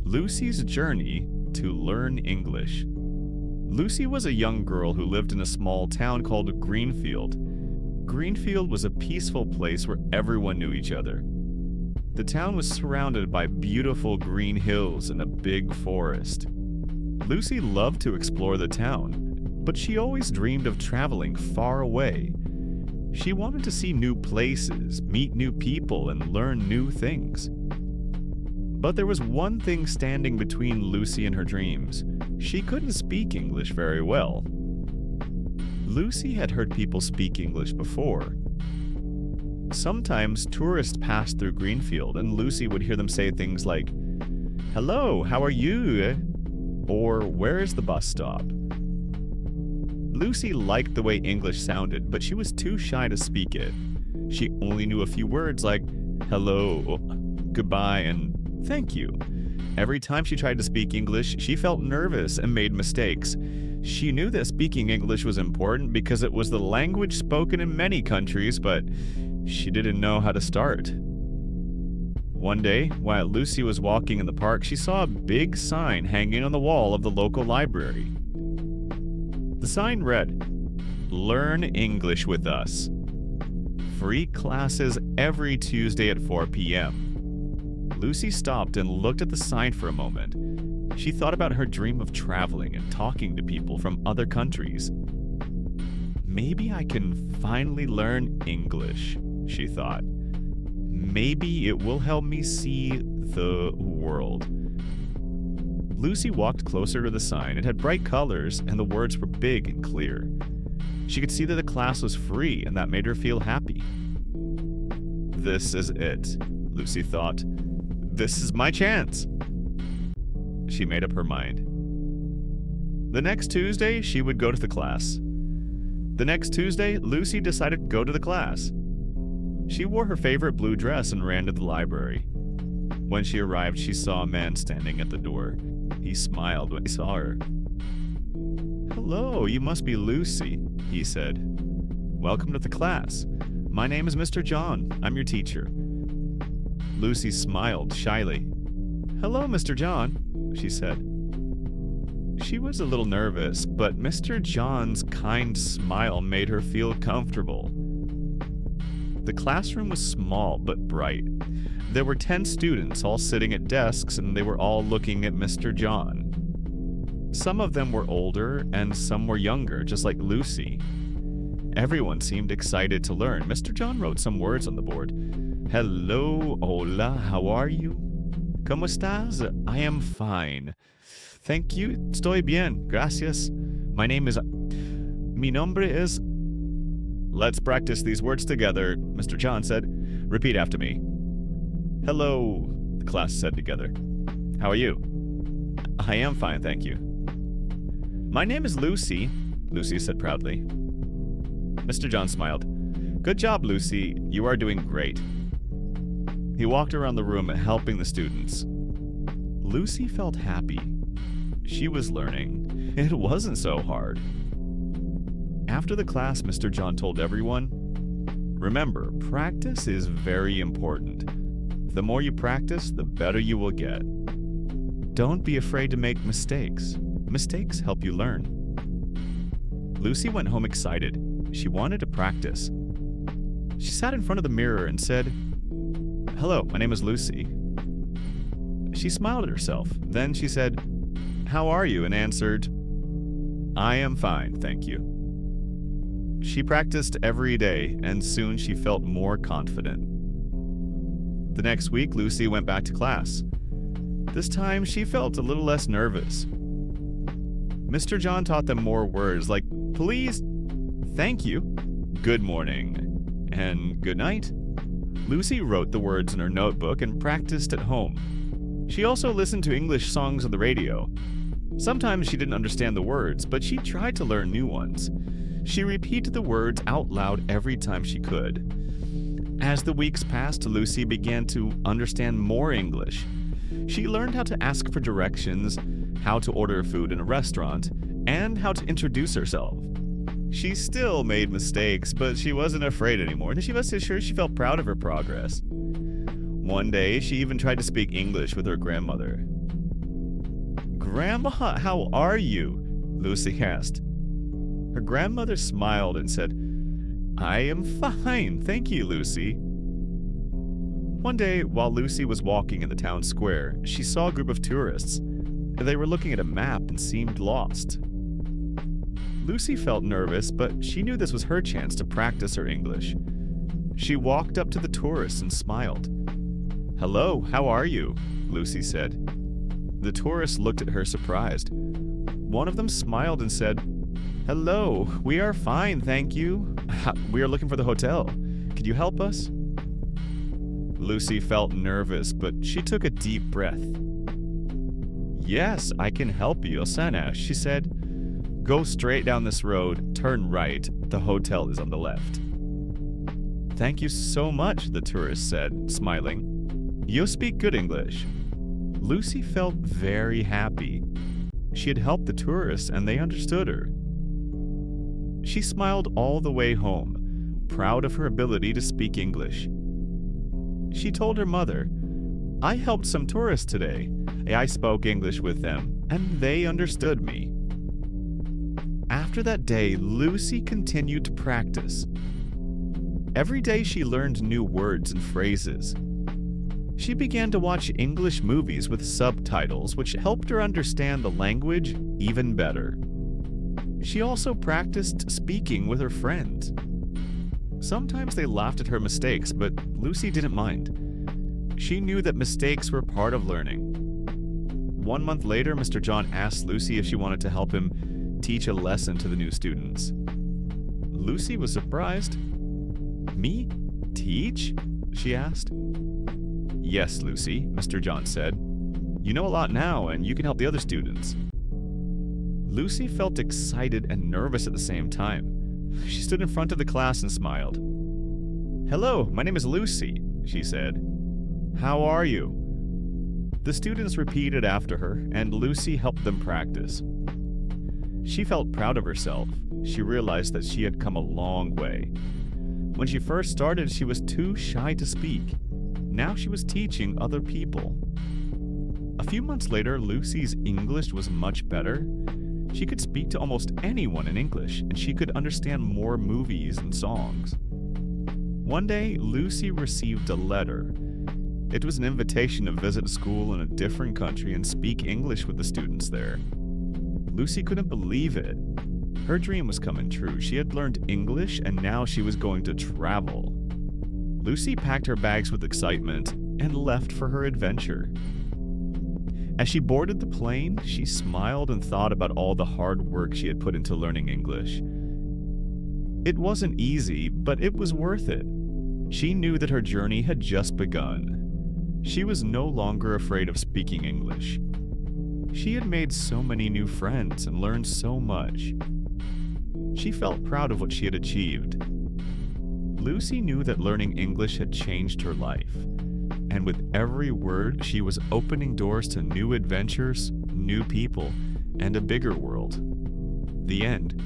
Lucy's Journey to Learn English. Lucy was a young girl who lived in a small town called Greenfield. Greenfield was a peaceful place where everyone knew each other. The town was surrounded by beautiful green hills and a big forest. Lucy loved to explore the town, but she always dreamed of traveling far away. She wanted to see new places, meet new people, and learn new things. But there was one thing standing between Lucy and her dreams. She couldn't speak English very well. Lucy had heard people speak English before. Sometimes tourists passed through Greenfield, and Lucy would hear them say things like, "Hello, how are you?" or "Where is the bus stop?" Lucy liked the way English sounded, but she was too shy to speak it. She only knew a few words like hello, goodbye, and thank you. Every time she tried to speak English, she felt nervous and made mistakes. She knew that speaking English was important because it was the language spoken in many countries, but she didn't know how to start. One day, while Lucy was walking in the park, she saw a big sign hanging on the wall of the local library. The sign read, "Learn English with us. Free classes every Tuesday at 4 p.m. Lucy stopped and looked at the sign for a moment. She thought about her dream of traveling and talking to people from other countries. Maybe I can finally learn English, she thought. Maybe it will help me see the world. Lucy walked closer to the sign. It had bright colors, and the words were big and clear. She could see that the class was free, and that made her feel happy. This is it, Lucy thought. This is my chance. She made up her mind. The next Tuesday, she would go to the class. The next Tuesday, Lucy decided to go to the class. She wore her favorite blue dress and ran to the library. When she arrived, she saw a man standing at the door. He smiled when he saw her. "Hello, you must be Lucy," he said. "Welcome to the class. My name is Mr. John. I'm your teacher." Lucy smiled shyly. "Hello, Mr. John," she said. She was a little nervous, but Mr. John's kind smile made her feel comfortable. The classroom was small but bright. There were 10 students all sitting at desks, and they were all looking at Mr. John. Some of them were older and some were younger, just like Lucy. Everyone seemed excited to learn. Mr. John wrote some words on the board. "Hello, hola, how are you? ¿Cómo estás? I am fine. Thank you, estoy bien, gracias. Mi nombre es..." "Let's practice these words together," Mr. John said. "Repeat after me." "Hello," the class said together. "How are you?" "I am fine, thank you." "My name is Lucy," Lucy said proudly. Mr. John smiled. "Good job, Lucy. You are doing great." He walked around the room helping the students. Lucy felt happy. She was learning. It wasn't so hard. After the class, Mr. John told everyone, "Remember, practice is very important. The more you practice, the better you will get. Don't be afraid to make mistakes. Mistakes help you learn." Lucy went home excited. She wanted to practice. She sat in front of the mirror and said, "Hello, my name is Lucy." She smiled at herself. Then she said, "How are you?" and answered, "I am fine, thank you." She practiced every day, and soon she felt more confident. The next week, Lucy went back to class. This time, she felt a little less nervous. Mr. John taught them more words like please, thank you, good morning, and good night. Lucy wrote the words in her notebook and practiced at home. She also listened to English songs on the radio. Sometimes she didn't understand the words, but she tried to learn new ones. She repeated the words out loud every time she could. As the weeks passed, Lucy began to understand more English. She learned how to ask for directions, how to order food in a restaurant, and how to introduce herself. She still made mistakes, but she wasn't afraid anymore, and she was sure she felt proud of her progress. One day, she even tried to speak English with her grandmother. Grandma, how are you? Lucy asked. Her grandmother smiled and said, I am fine, thank you, Lucy. One day, while Lucy was walking in the town square, she saw a group of tourists. They were looking at a map and seemed lost. Lucy felt nervous, but she knew this was her chance to practice her English. She walked up to the tourists and smiled. Hello, how are you? Lucy said. The tourists looked at her surprised. One of them smiled and said, Hello, we are fine, thank you. We are looking for the hotel. Could you help us? Lucy felt nervous, but she took a deep breath. Yes, I can help you, Osana, she said. Go straight down this road, turn right. The hotel is on the left. Thank you so much, the tourist said, smiling. You speak good English. Lucy felt very happy. She had helped the tourists and they understood her. She smiled all the way home, proud of her ability to speak English. She told her mother, I helped some tourists today. I spoke English with them, and they understood me. After that day, Lucy continued to practice. Every day she learned new words and phrases. She began to watch English movies with subtitles, which helped her understand the language even better. She also practiced speaking with her friends. Sometimes they laughed at her mistakes, but Lucy didn't mind. She knew that mistakes were part of learning. 1 month later, Mr. John asked Lucy if she wanted to help him teach a lesson to the new students. Lucy was surprised. Me? Teach? She asked. Yes, Lucy, Mr. John said. You know a lot now, and you can help the other students. Lucy felt excited and nervous at the same time. She stood in front of the class and smiled. Hello, my name is Lucy, she said. How are you? The students repeated after her, and Lucy helped them practice. She felt proud of herself. She realized that she had come a long way. When she first started, she was too shy to speak. Now she was teaching other people. A few months later, Lucy's English was much better. She could speak to almost anyone in English, and she could understand more movies and songs. One day, Lucy received a letter. It was an invitation to visit a school in a different country and speak English with the students there. Lucy couldn't believe it. Her dream was coming true. She had learned English, and now she was going to travel. Lucy packed her bags with excitement and left for her adventure. As she boarded the plane, she smiled and thought about all the hard work she had put into learning English. It wasn't easy, but it was worth it. She knew that her journey had just begun. She was no longer afraid of speaking English. She had made so many new friends and learned so much. She felt proud of what she had achieved. Lucy knew that learning English had changed her life. And with every word, she was opening doors to new adventures, new people, and a bigger world. The end.